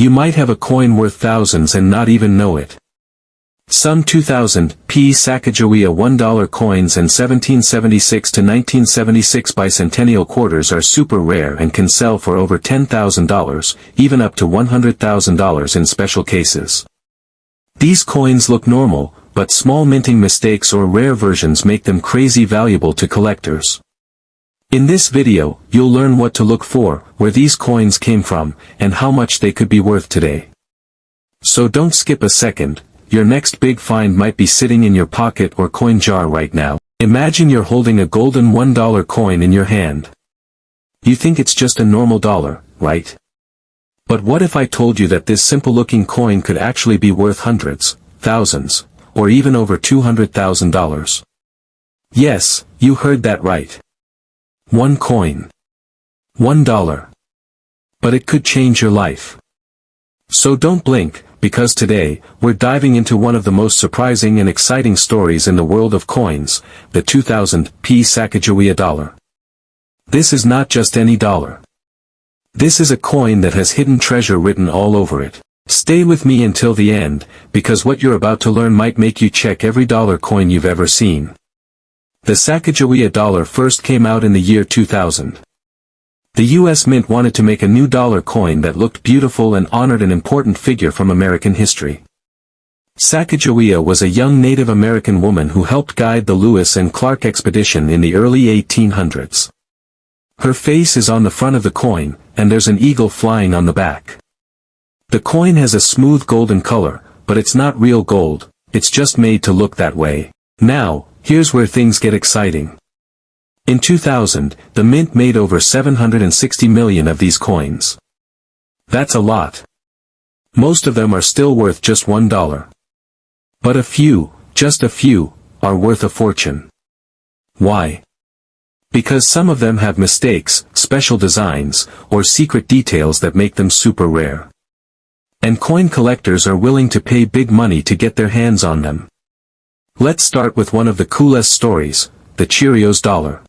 You might have a coin worth thousands and not even know it. Some 2000 p Sacagawea $1 coins and 1776 to 1976 Bicentennial quarters are super rare and can sell for over $10,000, even up to $100,000 in special cases. These coins look normal, but small minting mistakes or rare versions make them crazy valuable to collectors. In this video, you'll learn what to look for, where these coins came from, and how much they could be worth today. So don't skip a second. Your next big find might be sitting in your pocket or coin jar right now. Imagine you're holding a golden $1 coin in your hand. You think it's just a normal dollar, right? But what if I told you that this simple-looking coin could actually be worth hundreds, thousands, or even over $200,000? Yes, you heard that right. One coin. $1. But it could change your life. So don't blink, because today, we're diving into one of the most surprising and exciting stories in the world of coins, the 2000 p Sacagawea dollar. This is not just any dollar. This is a coin that has hidden treasure written all over it. Stay with me until the end, because what you're about to learn might make you check every dollar coin you've ever seen. The Sacagawea dollar first came out in the year 2000. The U.S. Mint wanted to make a new dollar coin that looked beautiful and honored an important figure from American history. Sacagawea was a young Native American woman who helped guide the Lewis and Clark expedition in the early 1800s. Her face is on the front of the coin, and there's an eagle flying on the back. The coin has a smooth golden color, but it's not real gold, it's just made to look that way. Now, here's where things get exciting. In 2000, the mint made over 760 million of these coins. That's a lot. Most of them are still worth just $1. But a few, just a few, are worth a fortune. Why? Because some of them have mistakes, special designs, or secret details that make them super rare. And coin collectors are willing to pay big money to get their hands on them. Let's start with one of the coolest stories, the Cheerios dollar.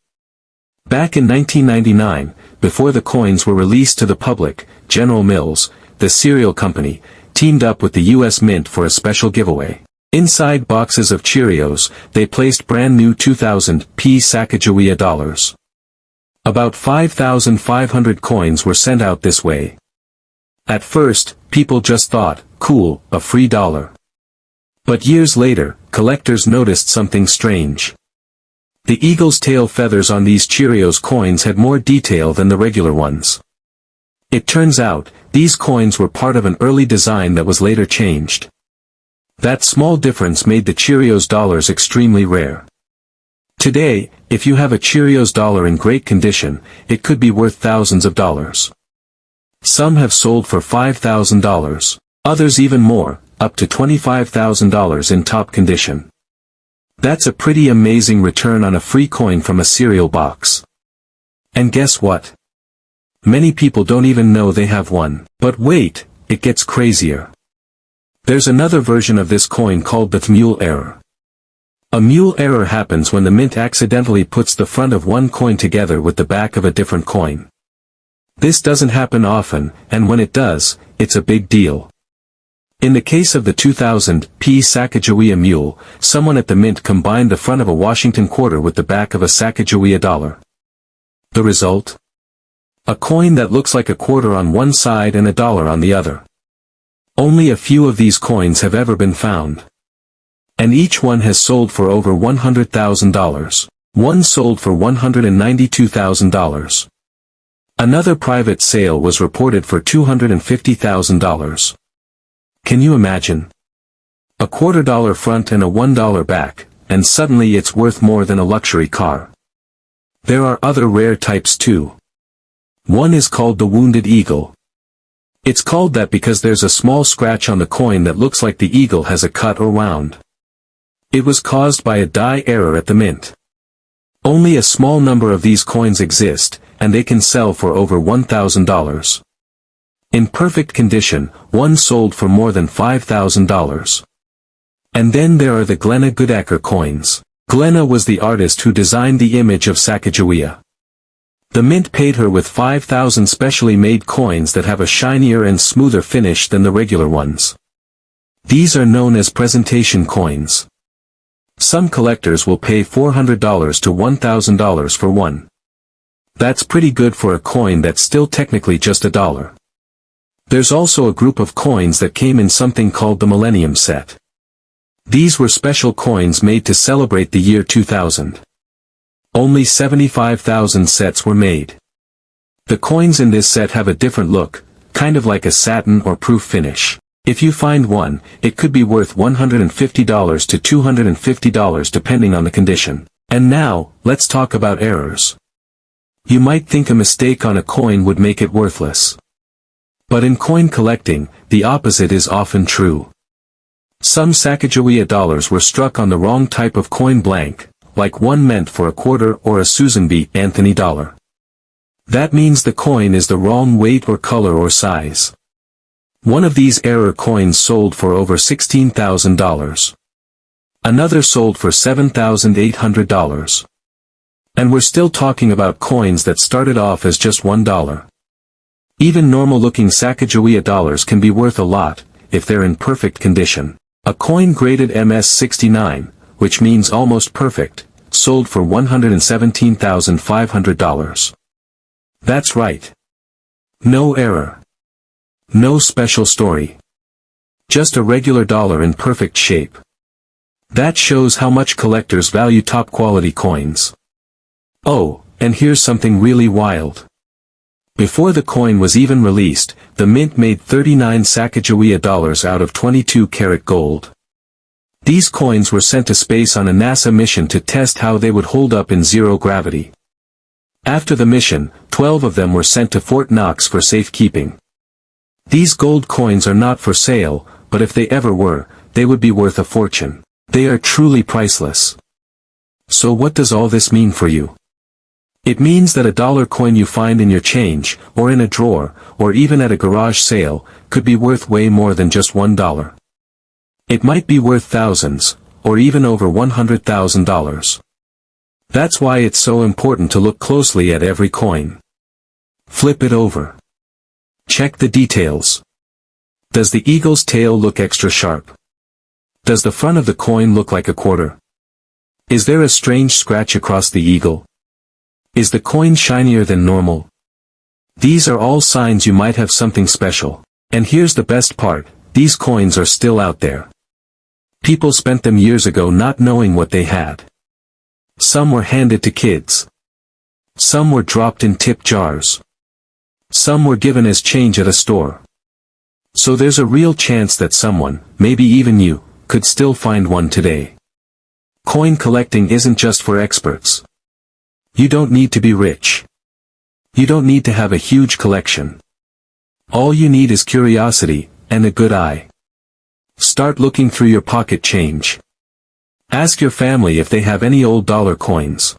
Back in 1999, before the coins were released to the public, General Mills, the cereal company, teamed up with the U.S. Mint for a special giveaway. Inside boxes of Cheerios, they placed brand new 2000 p Sacagawea dollars. About 5,500 coins were sent out this way. At first, people just thought, cool, a free dollar. But years later, collectors noticed something strange. The eagle's tail feathers on these Cheerios coins had more detail than the regular ones. It turns out, these coins were part of an early design that was later changed. That small difference made the Cheerios dollars extremely rare. Today, if you have a Cheerios dollar in great condition, it could be worth thousands of dollars. Some have sold for $5,000, others even more, up to $25,000 in top condition. That's a pretty amazing return on a free coin from a cereal box. And guess what? Many people don't even know they have one. But wait, it gets crazier. There's another version of this coin called the mule error. A mule error happens when the mint accidentally puts the front of one coin together with the back of a different coin. This doesn't happen often, and when it does, it's a big deal. In the case of the 2000 p Sacagawea mule, someone at the mint combined the front of a Washington quarter with the back of a Sacagawea dollar. The result? A coin that looks like a quarter on one side and a dollar on the other. Only a few of these coins have ever been found. And each one has sold for over $100,000. One sold for $192,000. Another private sale was reported for $250,000. Can you imagine? A $quarter front and a $1 back, and suddenly it's worth more than a luxury car. There are other rare types too. One is called the wounded eagle. It's called that because there's a small scratch on the coin that looks like the eagle has a cut or wound. It was caused by a die error at the mint. Only a small number of these coins exist, and they can sell for over $1,000. In perfect condition, one sold for more than $5,000. And then there are the Glenna Goodacre coins. Glenna was the artist who designed the image of Sacagawea. The mint paid her with 5,000 specially made coins that have a shinier and smoother finish than the regular ones. These are known as presentation coins. Some collectors will pay $400 to $1,000 for one. That's pretty good for a coin that's still technically just $1. There's also a group of coins that came in something called the Millennium Set. These were special coins made to celebrate the year 2000. Only 75,000 sets were made. The coins in this set have a different look, kind of like a satin or proof finish. If you find one, it could be worth $150 to $250 depending on the condition. And now, let's talk about errors. You might think a mistake on a coin would make it worthless. But in coin collecting, the opposite is often true. Some Sacagawea dollars were struck on the wrong type of coin blank, like one meant for a quarter or a Susan B. Anthony dollar. That means the coin is the wrong weight or color or size. One of these error coins sold for over $16,000. Another sold for $7,800. And we're still talking about coins that started off as just $1. Even normal-looking Sacagawea dollars can be worth a lot, if they're in perfect condition. A coin graded MS-69, which means almost perfect, sold for $117,500. That's right. No error. No special story. Just a regular dollar in perfect shape. That shows how much collectors value top-quality coins. Oh, and here's something really wild. Before the coin was even released, the mint made 39 Sacagawea dollars out of 22-karat gold. These coins were sent to space on a NASA mission to test how they would hold up in zero gravity. After the mission, 12 of them were sent to Fort Knox for safekeeping. These gold coins are not for sale, but if they ever were, they would be worth a fortune. They are truly priceless. So what does all this mean for you? It means that a dollar coin you find in your change, or in a drawer, or even at a garage sale, could be worth way more than just $1. It might be worth thousands, or even over $100,000. That's why it's so important to look closely at every coin. Flip it over. Check the details. Does the eagle's tail look extra sharp? Does the front of the coin look like a quarter? Is there a strange scratch across the eagle? Is the coin shinier than normal? These are all signs you might have something special. And here's the best part, these coins are still out there. People spent them years ago not knowing what they had. Some were handed to kids. Some were dropped in tip jars. Some were given as change at a store. So there's a real chance that someone, maybe even you, could still find one today. Coin collecting isn't just for experts. You don't need to be rich. You don't need to have a huge collection. All you need is curiosity, and a good eye. Start looking through your pocket change. Ask your family if they have any old dollar coins.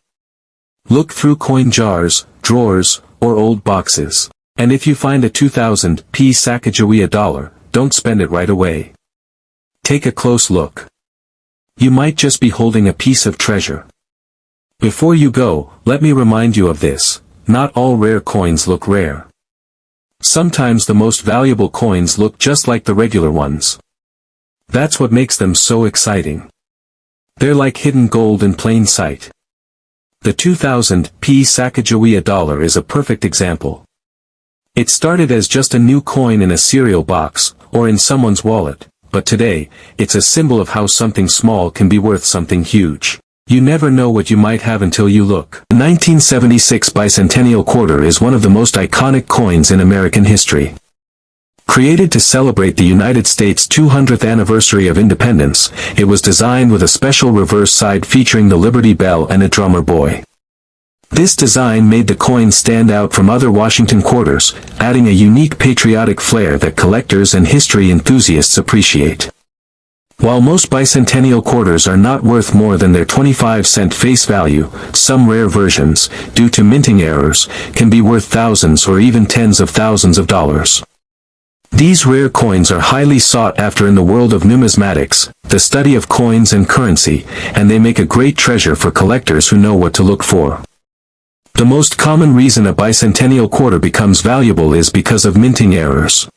Look through coin jars, drawers, or old boxes. And if you find a 2000 Sacagawea dollar, don't spend it right away. Take a close look. You might just be holding a piece of treasure. Before you go, let me remind you of this, not all rare coins look rare. Sometimes the most valuable coins look just like the regular ones. That's what makes them so exciting. They're like hidden gold in plain sight. The 2000 Sacagawea dollar is a perfect example. It started as just a new coin in a cereal box, or in someone's wallet, but today, it's a symbol of how something small can be worth something huge. You never know what you might have until you look. The 1976 Bicentennial quarter is one of the most iconic coins in American history. Created to celebrate the United States' 200th anniversary of independence, it was designed with a special reverse side featuring the Liberty Bell and a drummer boy. This design made the coin stand out from other Washington quarters, adding a unique patriotic flair that collectors and history enthusiasts appreciate. While most bicentennial quarters are not worth more than their 25-cent face value, some rare versions, due to minting errors, can be worth thousands or even tens of thousands of dollars. These rare coins are highly sought after in the world of numismatics, the study of coins and currency, and they make a great treasure for collectors who know what to look for. The most common reason a bicentennial quarter becomes valuable is because of minting errors.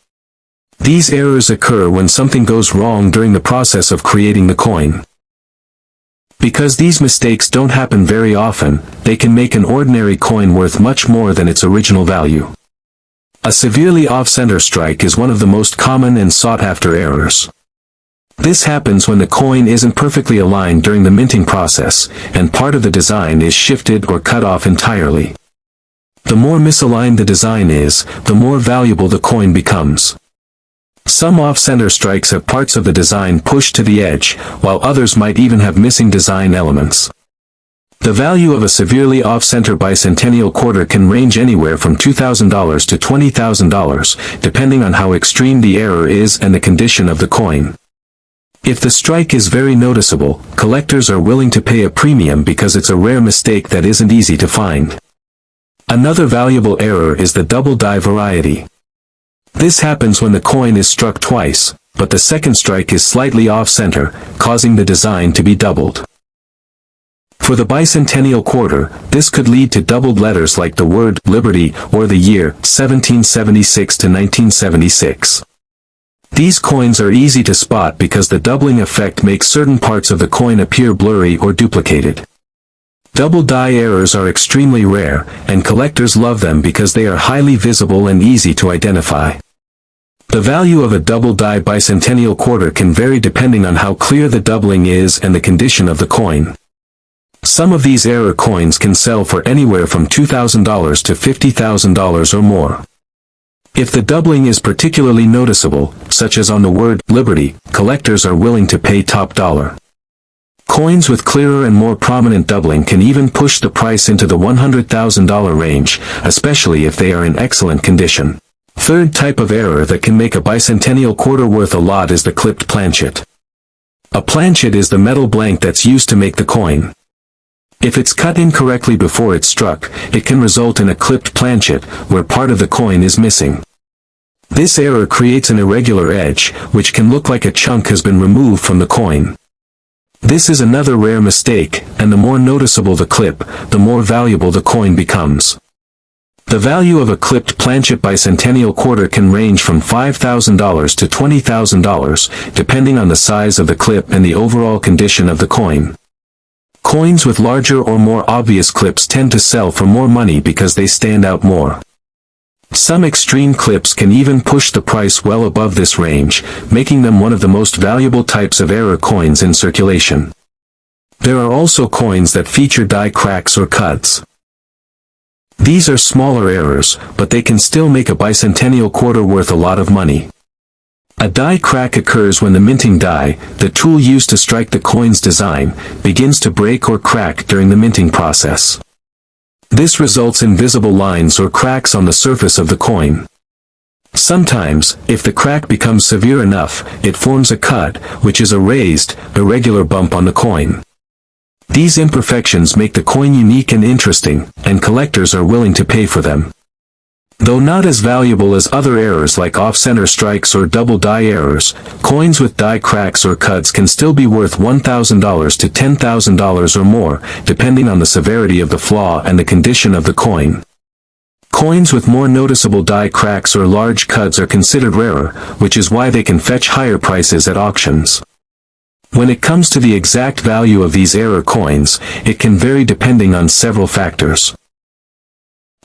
These errors occur when something goes wrong during the process of creating the coin. Because these mistakes don't happen very often, they can make an ordinary coin worth much more than its original value. A severely off-center strike is one of the most common and sought-after errors. This happens when the coin isn't perfectly aligned during the minting process, and part of the design is shifted or cut off entirely. The more misaligned the design is, the more valuable the coin becomes. Some off-center strikes have parts of the design pushed to the edge, while others might even have missing design elements. The value of a severely off-center bicentennial quarter can range anywhere from $2,000 to $20,000, depending on how extreme the error is and the condition of the coin. If the strike is very noticeable, collectors are willing to pay a premium because it's a rare mistake that isn't easy to find. Another valuable error is the double die variety. This happens when the coin is struck twice, but the second strike is slightly off-center, causing the design to be doubled. For the bicentennial quarter, this could lead to doubled letters like the word Liberty or the year 1776 to 1976. These coins are easy to spot because the doubling effect makes certain parts of the coin appear blurry or duplicated. Double die errors are extremely rare, and collectors love them because they are highly visible and easy to identify. The value of a double die bicentennial quarter can vary depending on how clear the doubling is and the condition of the coin. Some of these error coins can sell for anywhere from $2,000 to $50,000 or more. If the doubling is particularly noticeable, such as on the word Liberty, collectors are willing to pay top dollar. Coins with clearer and more prominent doubling can even push the price into the $100,000 range, especially if they are in excellent condition. Third type of error that can make a bicentennial quarter worth a lot is the clipped planchet. A planchet is the metal blank that's used to make the coin. If it's cut incorrectly before it's struck, it can result in a clipped planchet, where part of the coin is missing. This error creates an irregular edge, which can look like a chunk has been removed from the coin. This is another rare mistake, and the more noticeable the clip, the more valuable the coin becomes. The value of a clipped planchet bicentennial quarter can range from $5,000 to $20,000, depending on the size of the clip and the overall condition of the coin. Coins with larger or more obvious clips tend to sell for more money because they stand out more. Some extreme clips can even push the price well above this range, making them one of the most valuable types of error coins in circulation. There are also coins that feature die cracks or cuts. These are smaller errors, but they can still make a bicentennial quarter worth a lot of money. A die crack occurs when the minting die, the tool used to strike the coin's design, begins to break or crack during the minting process. This results in visible lines or cracks on the surface of the coin. Sometimes, if the crack becomes severe enough, it forms a cut, which is a raised, irregular bump on the coin. These imperfections make the coin unique and interesting, and collectors are willing to pay for them. Though not as valuable as other errors like off-center strikes or double die errors, coins with die cracks or cuts can still be worth $1,000 to $10,000 or more, depending on the severity of the flaw and the condition of the coin. Coins with more noticeable die cracks or large cuts are considered rarer, which is why they can fetch higher prices at auctions. When it comes to the exact value of these error coins, it can vary depending on several factors.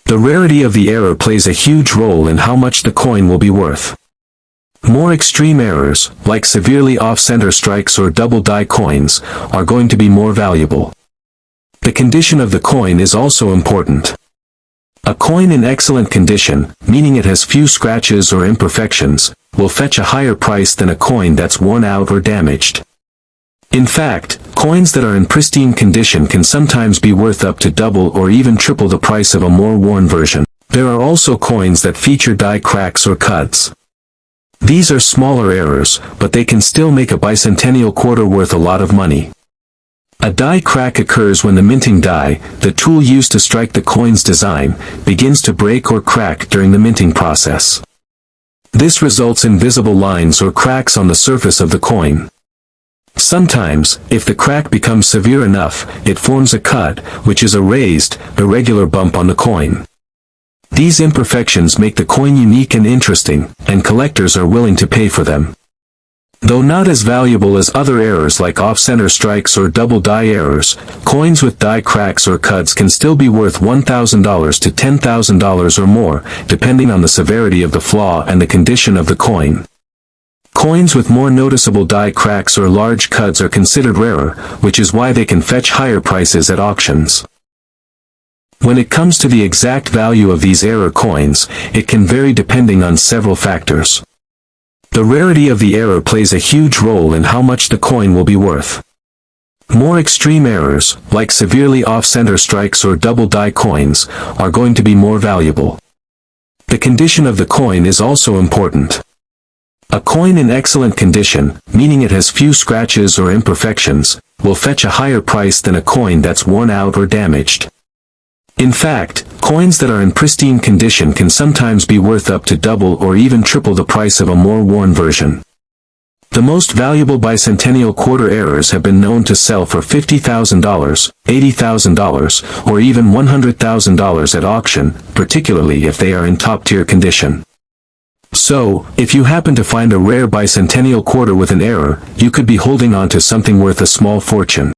The rarity of the error plays a huge role in how much the coin will be worth. More extreme errors, like severely off-center strikes or double die coins, are going to be more valuable. The condition of the coin is also important. A coin in excellent condition, meaning it has few scratches or imperfections, will fetch a higher price than a coin that's worn out or damaged. In fact, coins that are in pristine condition can sometimes be worth up to double or even triple the price of a more worn version. There are also coins that feature die cracks or cuts. These are smaller errors, but they can still make a bicentennial quarter worth a lot of money. A die crack occurs when the minting die, the tool used to strike the coin's design, begins to break or crack during the minting process. This results in visible lines or cracks on the surface of the coin. Sometimes, if the crack becomes severe enough, it forms a cut, which is a raised, irregular bump on the coin. These imperfections make the coin unique and interesting, and collectors are willing to pay for them. Though not as valuable as other errors like off-center strikes or double die errors, coins with die cracks or cuts can still be worth $1,000 to $10,000 or more, depending on the severity of the flaw and the condition of the coin. Coins with more noticeable die cracks or large cuts are considered rarer, which is why they can fetch higher prices at auctions. When it comes to the exact value of these error coins, it can vary depending on several factors. The rarity of the error plays a huge role in how much the coin will be worth. More extreme errors, like severely off-center strikes or double die coins, are going to be more valuable. The condition of the coin is also important. A coin in excellent condition, meaning it has few scratches or imperfections, will fetch a higher price than a coin that's worn out or damaged. In fact, coins that are in pristine condition can sometimes be worth up to double or even triple the price of a more worn version. The most valuable bicentennial quarter errors have been known to sell for $50,000, $80,000, or even $100,000 at auction, particularly if they are in top-tier condition. So, if you happen to find a rare bicentennial quarter with an error, you could be holding on to something worth a small fortune.